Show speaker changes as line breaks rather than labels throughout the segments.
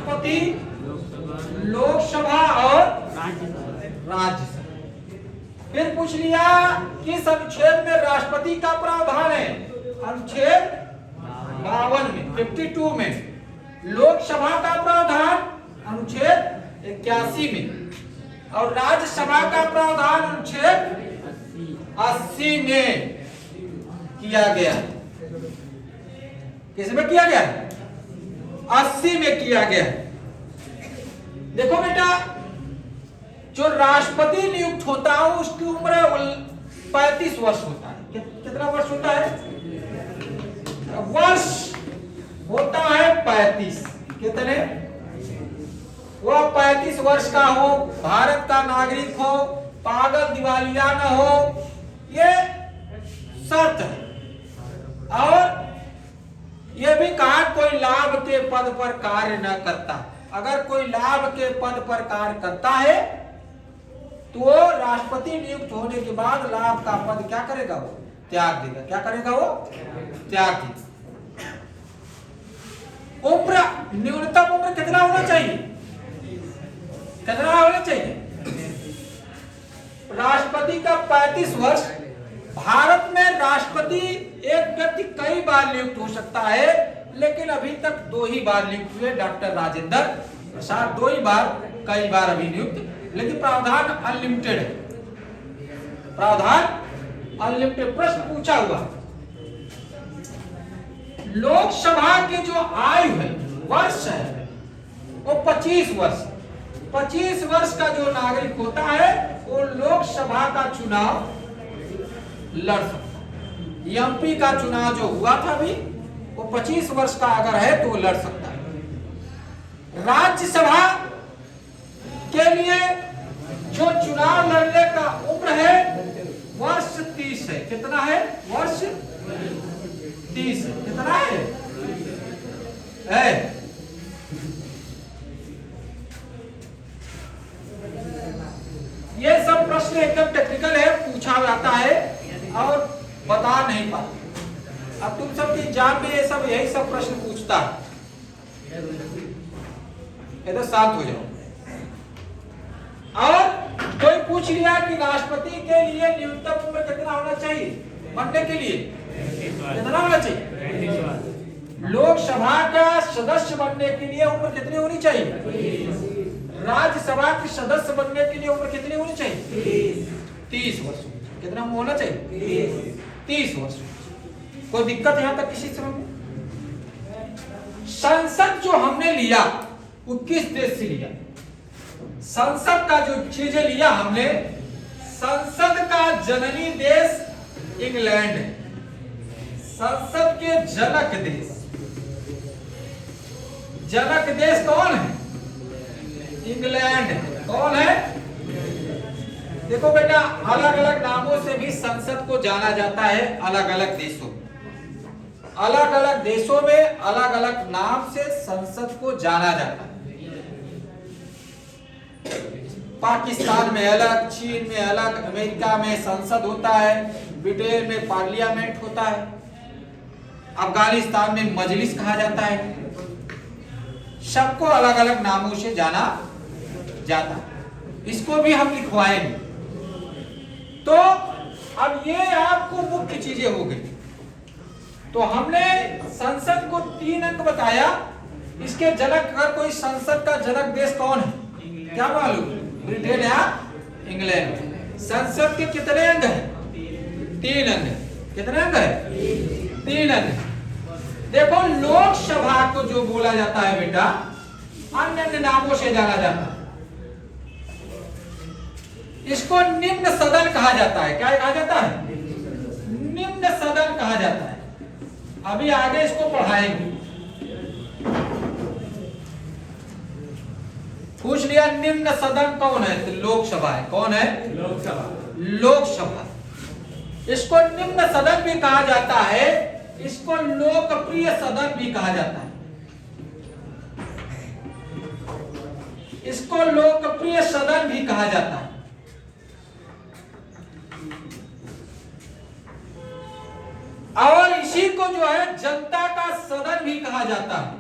राष्ट्रपति, लोकसभा और राज्यसभा। फिर पूछ लिया किस अनुच्छेद में राष्ट्रपति का प्रावधान है? अनुच्छेद 52 में, 52 में। लोकसभा का प्रावधान अनुच्छेद 81 में और राज्यसभा का प्रावधान अनुच्छेद 80 में किया गया। किस में किया गया? 80 में किया गया। देखो बेटा, जो राष्ट्रपति नियुक्त होता है उसकी उम्र 35 वर्ष होता है। कितना वर्ष होता है? वर्ष होता है 35। कितने? वह 35 वर्ष का हो, भारत का नागरिक हो, पागल दिवालिया न हो, ये शर्त है। और यह भी कहा कोई लाभ के पद पर कार्य न करता। अगर कोई लाभ के पद पर कार्य करता है तो राष्ट्रपति नियुक्त होने के बाद लाभ का पद क्या करेगा? वो त्याग देगा। क्या करेगा? वो त्याग देगा। उम्र, न्यूनतम उम्र कितना होना चाहिए? कितना होना चाहिए? राष्ट्रपति का 35 वर्ष। भारत में राष्ट्रपति एक व्यक्ति कई बार नियुक्त हो सकता है, लेकिन अभी तक 2 ही बार नियुक्त हुए। डॉक्टर राजेंद्र प्रसाद 2 ही बार, कई बार अभी नियुक्त, लेकिन प्रावधान अनलिमिटेड है। प्रावधान अनलिमिटेड। प्रश्न पूछा हुआ, लोकसभा की जो आयु है, वर्ष है, वो 25 वर्ष। 25 वर्ष का जो नागरिक होता है वो लोकसभा का चुनाव लड़ सकता है। एमपी का चुनाव जो हुआ था अभी, वो 25 वर्ष का अगर है तो वो लड़ सकता है। राज्यसभा के लिए जो चुनाव लड़ने का उम्र है वर्ष 30 है। कितना है? वर्ष 30 है। कितना है? ये सब प्रश्न एकदम टेक्निकल है, पूछा जाता है और बता नहीं पाते। अब तुम सब की एग्जाम में ये सब यही सब प्रश्न पूछता है। इधर शांत हो जाओ। और कोई पूछ लिया कि राष्ट्रपति के लिए न्यूनतम उम्र कितना होना चाहिए बनने के लिए? कितना होना चाहिए? लोकसभा का सदस्य बनने के लिए उम्र कितनी होनी चाहिए? राज्यसभा के सदस्य बनने के लिए उम्र कितनी होनी चाहिए? 30 वर्ष। कितना होना चाहिए? 30 वर्ष। कोई दिक्कत यहां तक किसी समझ में? संसद जो हमने लिया वो किस देश से लिया? संसद का जो चीजें लिया हमने, संसद का जननी देश इंग्लैंड है। संसद के जनक देश, जनक देश कौन है? इंग्लैंड है। कौन है? देखो बेटा, अलग अलग नामों से भी संसद को जाना जाता है अलग अलग देशों में। अलग अलग देशों में अलग अलग नाम से संसद को जाना जाता है। पाकिस्तान में अलग, चीन में अलग, अमेरिका में संसद होता है, ब्रिटेन में पार्लियामेंट होता है, अफगानिस्तान में मजलिस कहा जाता है। सबको अलग अलग नामों से जाना जाता है। इसको भी हम लिखवाएंगे। तो अब ये आपको मुख्य चीजें हो गई। तो हमने संसद को 3 अंक बताया। इसके जनक, अगर कोई संसद का जनक देश कौन है क्या मालूम? ब्रिटेन या इंग्लैंड। संसद के कितने अंग हैं? 3 अंग। कितने अंग है? 3 अंग। देखो, लोकसभा को जो बोला जाता है बेटा, अन्य अन्य नामों से जाना जाता है। इसको निम्न सदन कहा जाता है। क्या कहा जाता है? निम्न सदन कहा जाता है। अभी आगे इसको पढ़ाएंगे। पूछ लिया निम्न सदन कौन है? तो लोकसभा है। कौन है? लोकसभा। लोकसभा। इसको निम्न सदन भी कहा जाता है, इसको लोकप्रिय सदन भी कहा जाता है। इसको लोकप्रिय सदन भी कहा जाता है। और इसी को जो है जनता का सदन भी कहा जाता है।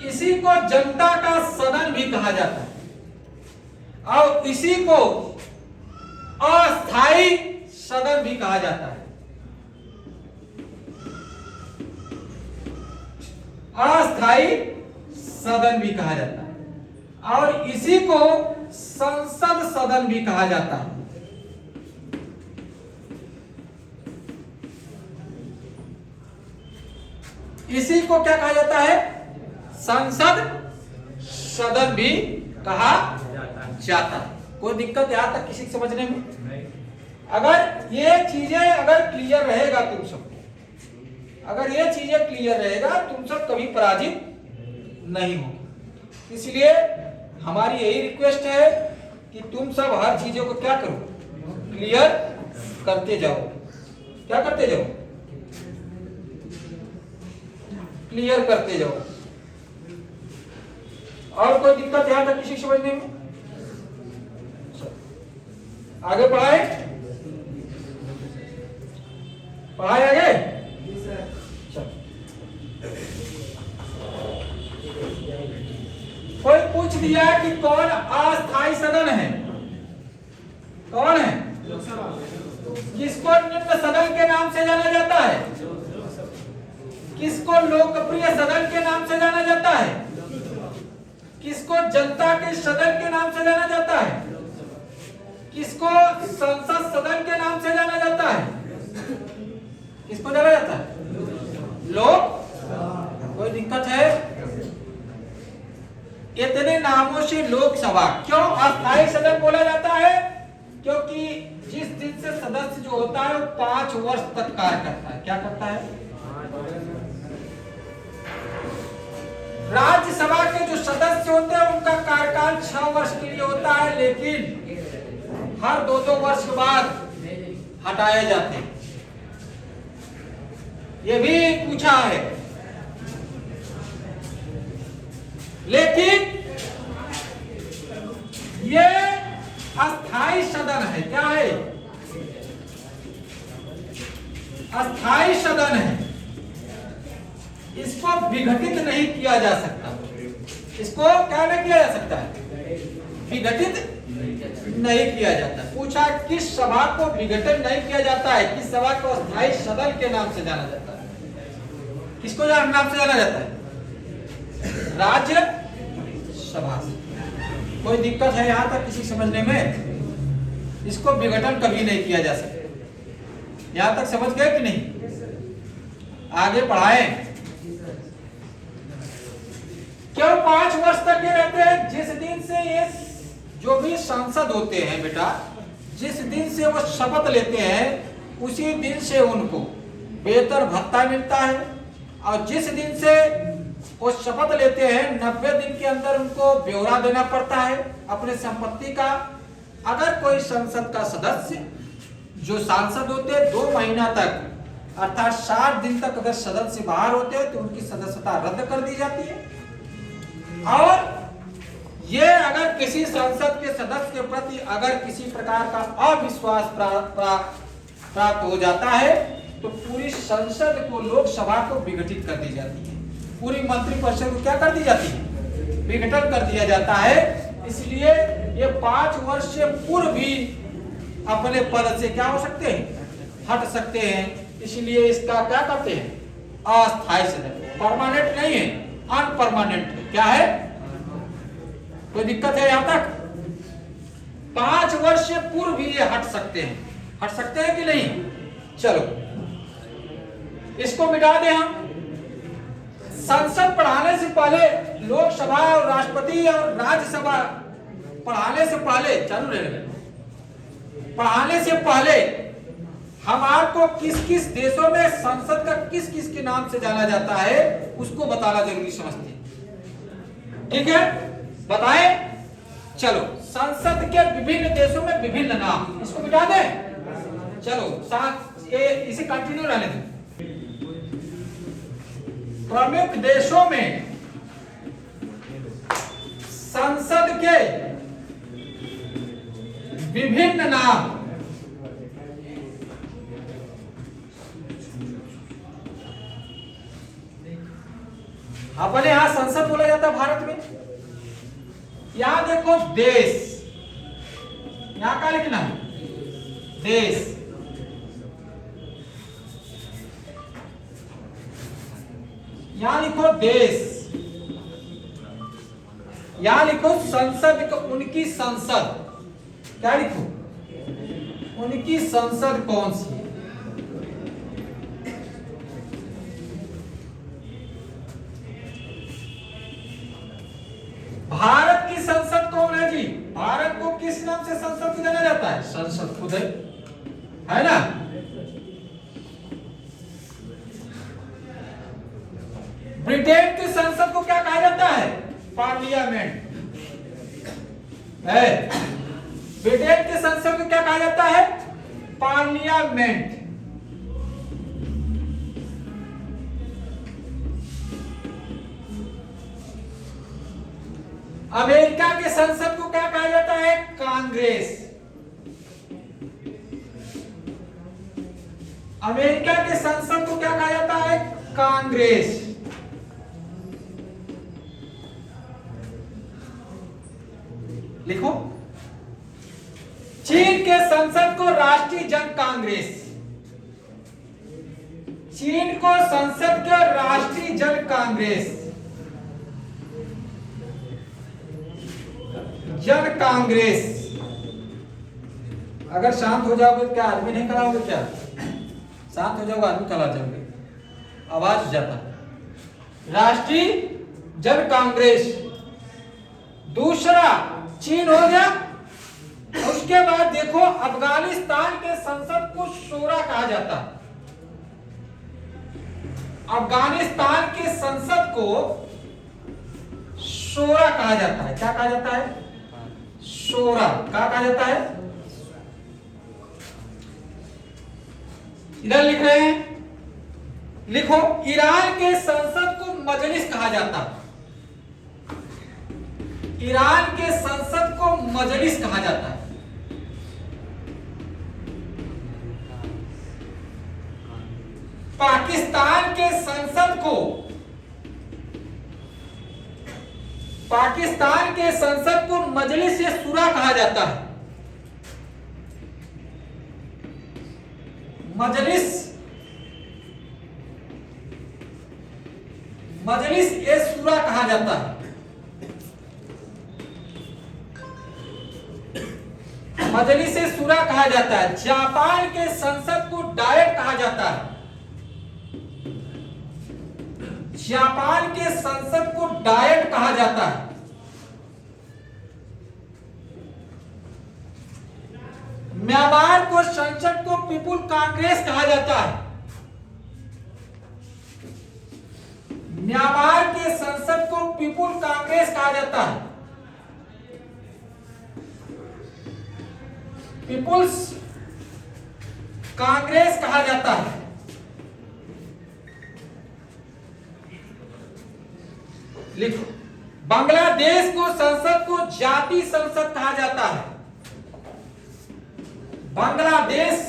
इसी को जनता का सदन भी कहा जाता है और इसी को अस्थाई सदन भी कहा जाता है। अस्थाई सदन भी कहा जाता है और इसी को संसद सदन भी कहा जाता है। इसी को क्या कहा जाता है? संसद सदन भी कहा जाता है। कोई दिक्कत यहां तक किसी को समझने में? अगर ये चीजें अगर क्लियर रहेगा तुम सबको, अगर ये चीजें क्लियर रहेगा तुम सब कभी पराजित नहीं होगी। इसलिए हमारी यही रिक्वेस्ट है कि तुम सब हर चीजों को क्या करो, क्लियर करते जाओ। क्या करते जाओ? क्लियर करते जाओ। और कोई दिक्कत यहां तक किसी समझने में? आगे पढ़ाए पढ़ाए आगे। कोई पूछ दिया कि कौन अस्थाई सदन है? कौन है? किसको निम्न सदन के नाम से जाना जाता है? किसको लोकप्रिय सदन के नाम से जाना जाता है? किसको जनता के सदन के नाम से जाना जाता है? किसको संसद सदन के नाम से जाना जाता है? किसको जाना जाता है? लोक। कोई दिक्कत है? इतने नामों से लोकसभा क्यों अस्थाई सदन बोला जाता है? क्योंकि जिस दिन से सदस्य जो होता है वो 5 वर्ष तक कार्य करता है। क्या करता है? राज्यसभा के जो सदस्य होते हैं उनका कार्यकाल 6 वर्ष के लिए होता है, लेकिन हर 2-2 वर्ष के बाद हटाए जाते हैं। ये भी पूछा है। लेकिन ये अस्थाई सदन है। क्या है? अस्थाई सदन है। इसको विघटित नहीं किया जा सकता। इसको क्या नहीं किया जा सकता है? विघटित नहीं किया जाता। पूछा किस सभा को विघटन नहीं किया जाता है? किस सभा को अस्थाई सदन के नाम से जाना जाता है? किसको नाम से जाना जाता है? राज्य सभा से। कोई दिक्कत है यहां तक किसी समझने में? इसको विघटन कभी नहीं किया जा सकता। यहां तक समझ गए कि नहीं? आगे पढ़ाएं। क्यों 5 वर्ष तक ये रहते हैं? जिस दिन से ये जो भी सांसद होते हैं बेटा, जिस दिन से वो शपथ लेते हैं उसी दिन से उनको वेतन भत्ता मिलता है और जिस दिन से वो शपथ लेते हैं 90 दिन के अंदर उनको ब्यौरा देना पड़ता है अपने संपत्ति का। अगर कोई संसद का सदस्य जो सांसद होते हैं 2 महीना तक अर्थात 60 दिन तक अगर सदन से बाहर होते हैं तो उनकी सदस्यता रद्द कर दी जाती है। और ये अगर किसी संसद के सदस्य के प्रति अगर किसी प्रकार का अविश्वास प्राप्त हो जाता है तो पूरी संसद को, लोकसभा को विघटित कर दी जाती है। पूरी मंत्रिपरिषद को क्या कर दी जाती है? विघटन कर दिया जाता है। इसलिए ये 5 वर्ष से पूर्व भी अपने पद से क्या हो सकते हैं? हट सकते हैं। इसलिए इसका क्या करते हैं? अस्थाई सदन। परमानेंट नहीं है, अनपरमानेंट। क्या है? कोई दिक्कत है यहां तक? 5 वर्ष से पूर्व भी ये हट सकते हैं। हट सकते हैं कि नहीं? चलो इसको मिटा दें हम। संसद पढ़ाने से पहले, लोकसभा और राष्ट्रपति और राज्यसभा पढ़ाने से पहले, चालू रहने पढ़ाने से पहले हमारे को किस किस देशों में संसद का किस किस के नाम से जाना जाता है उसको बताना जरूरी समझते हैं। ठीक है, बताएं। चलो, संसद के विभिन्न देशों में विभिन्न नाम, इसको मिटा दें। चलो साथ इसे कंटिन्यू रहने दें। प्रमुख देशों में संसद के विभिन्न नाम। अपने यहां संसद बोला जाता है भारत में। यहां देखो देश, यहां क्या लिखना है? देश। यहां लिखो देश, यहां लिखो संसद, उनकी संसद। क्या लिखो? उनकी संसद कौन सी है? भारत की संसद कौन है जी? भारत को किस नाम से संसद को जाना जाता है? संसद खुद है ना। ब्रिटेन की संसद को क्या कहा जाता है? पार्लियामेंट है। ब्रिटेन की संसद को क्या कहा जाता है? पार्लियामेंट। अमेरिका के संसद को क्या कहा जाता है? कांग्रेस। अमेरिका के संसद को क्या कहा जाता है? कांग्रेस। लिखो, चीन के संसद को राष्ट्रीय जन कांग्रेस। चीन को संसद के राष्ट्रीय जन कांग्रेस, जन कांग्रेस। अगर शांत हो जाओगे क्या आदमी नहीं कराओगे? क्या शांत हो जाओगे आदमी करा जाओगे? आवाज हो जाता है। राष्ट्रीय जन कांग्रेस। दूसरा चीन हो गया। उसके बाद देखो अफगानिस्तान के संसद को शोरा कहा जाता है। अफगानिस्तान के संसद को शोरा कहा जाता है। क्या कहा जाता है? शोरा। क्या कहा जाता है? इधर लिख रहे हैं, लिखो ईरान के संसद को मजलिस कहा जाता है। ईरान के संसद को मजलिस कहा जाता है। पाकिस्तान के संसद को, पाकिस्तान के संसद को मजलिस ए शुरा कहा जाता है। मजलिस ए शुरा कहा जाता है। मजलिस ए शुरा कहा जाता है। जापान के संसद को डायट कहा जाता है। जापान के संसद को डायट कहा जाता है। म्यांमार को संसद को पीपुल कांग्रेस कहा जाता है। म्यांमार के संसद को पीपुल कांग्रेस कहा जाता है। पीपुल्स कांग्रेस कहा जाता है। लिखो, बांग्लादेश को संसद को जाति संसद कहा जाता है। बांग्लादेश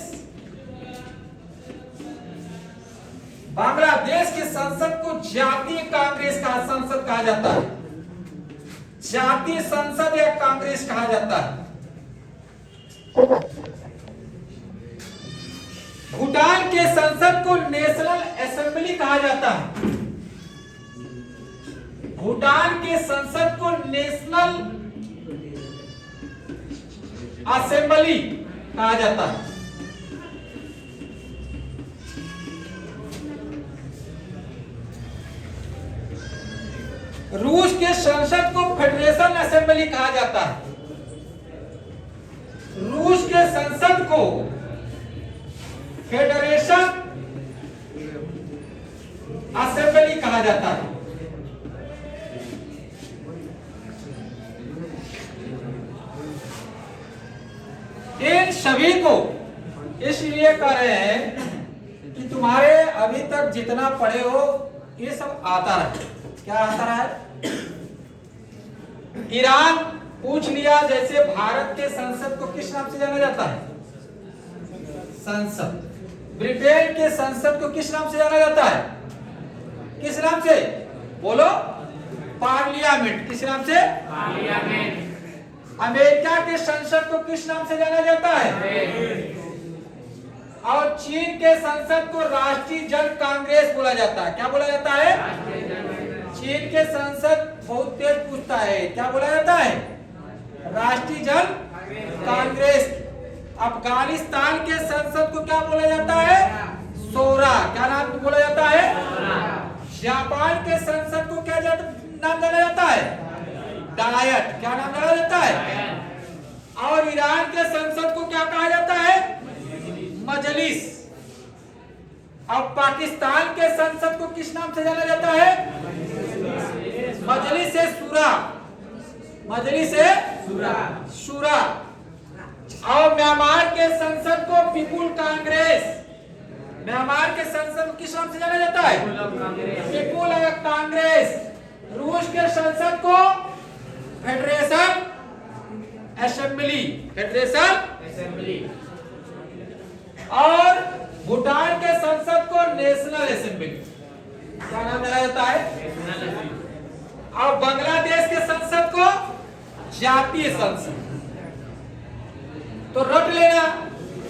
के संसद को जातीय कांग्रेस का संसद कहा जाता है। जातीय संसद या कांग्रेस कहा जाता है। भूटान के संसद को नेशनल असेंबली कहा जाता है। भूटान के संसद को नेशनल असेंबली कहा जाता है। रूस के संसद को फेडरेशन असेंबली कहा जाता है। रूस के संसद को फेडरेशन असेंबली कहा जाता है। इन सभी को इसलिए कर रहे हैं कि तुम्हारे अभी तक जितना पढ़े हो ये सब आता रहे। क्या आता रहा है? ईरान पूछ लिया, जैसे भारत के संसद को किस नाम से जाना जाता है? संसद। ब्रिटेन के संसद को किस नाम से जाना जाता है? किस नाम से? बोलो, पार्लियामेंट। किस नाम से?
पार्लियामेंट।
अमेरिका के संसद को किस नाम से जाना जाता है? और चीन के संसद को राष्ट्रीय जन कांग्रेस बोला जाता है। क्या बोला जाता है? चीन के संसद बहुत तेज पूछता है, क्या बोला जाता है? राष्ट्रीय जन कांग्रेस। अफगानिस्तान के संसद को क्या बोला जाता है? शोरा। क्या नाम बोला जाता है? जापान के संसद को क्या नाम जाना जाता है? डायट। क्या नाम जाना जाता है? और ईरान के संसद को क्या कहा जाता है? मजलिस। और पाकिस्तान के संसद को किस नाम से जाना जाता है? मजलिस ए शूरा। मजलिस ए शूरा। और म्यांमार के संसद को पीपुल कांग्रेस। म्यांमार के संसद को किस नाम से जाना जाता है? पीपुल कांग्रेस। रूस के संसद को फेडरेशन असेंबली। Federation
assembly.
और भूटान के संसद को नेशनल असेंबली। क्या नाम दिया जाता है? और बांग्लादेश के संसद को जातीय संसद। तो रट लेना,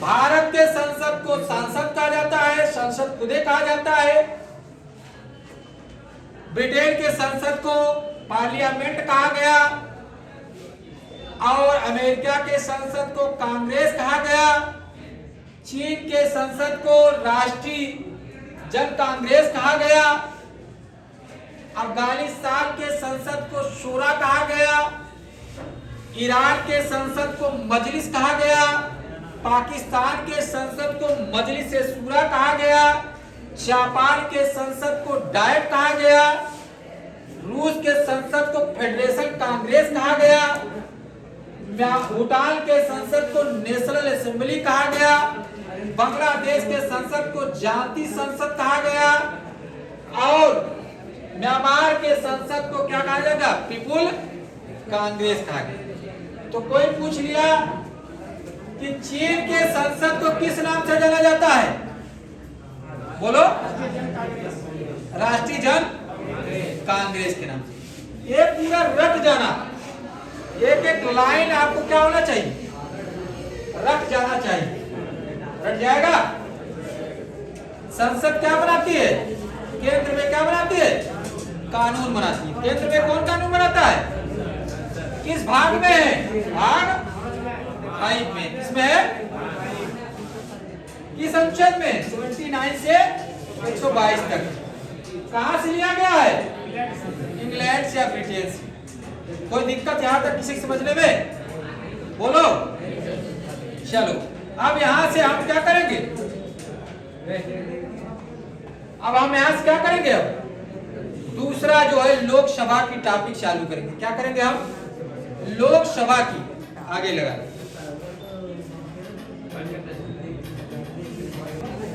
भारत के संसद को संसद कहा जाता है, संसद खुदे कहा जाता है। ब्रिटेन के संसद को पार्लियामेंट कहा गया और अमेरिका के संसद को कांग्रेस कहा गया। चीन के संसद को राष्ट्रीय जन कांग्रेस कहा गया। अफगानिस्तान के संसद को शूरा कहा गया। ईरान के संसद को मजलिस कहा गया। पाकिस्तान के संसद को मजलिस ए शूरा कहा गया। जापान के संसद को डायट कहा गया। रूस के संसद को फेडरेशन कांग्रेस कहा गया। भूटान के संसद को नेशनल असेंबली कहा गया। बांग्लादेश के संसद को जातीय संसद कहा गया और म्यांमार के संसद को क्या कहा जाएगा? पीपुल कांग्रेस कहा गया। तो कोई पूछ लिया कि चीन के संसद को किस नाम से जाना जाता है? बोलो, राष्ट्रीय जन कांग्रेस के नाम से। ये पूरा रट जाना, एक एक लाइन आपको क्या होना चाहिए? रट जाना चाहिए। रट जाएगा। संसद क्या बनाती है? केंद्र में क्या बनाती है? कानून बनाती है। केंद्र में कौन कानून बनाता है? किस भाग में है? भाग 5 में। इसमें है किस अनुच्छेद में? 79 से 122 तक। कहां से लिया गया है? इंग्लैंड से या ब्रिटेन से। कोई दिक्कत यहां तक किसी समझने में? बोलो। चलो, अब यहां से हम क्या करेंगे? अब हम यहां से क्या करेंगे? अब दूसरा जो है लोकसभा की टॉपिक चालू करेंगे। क्या करेंगे हम? लोकसभा की। आगे लगा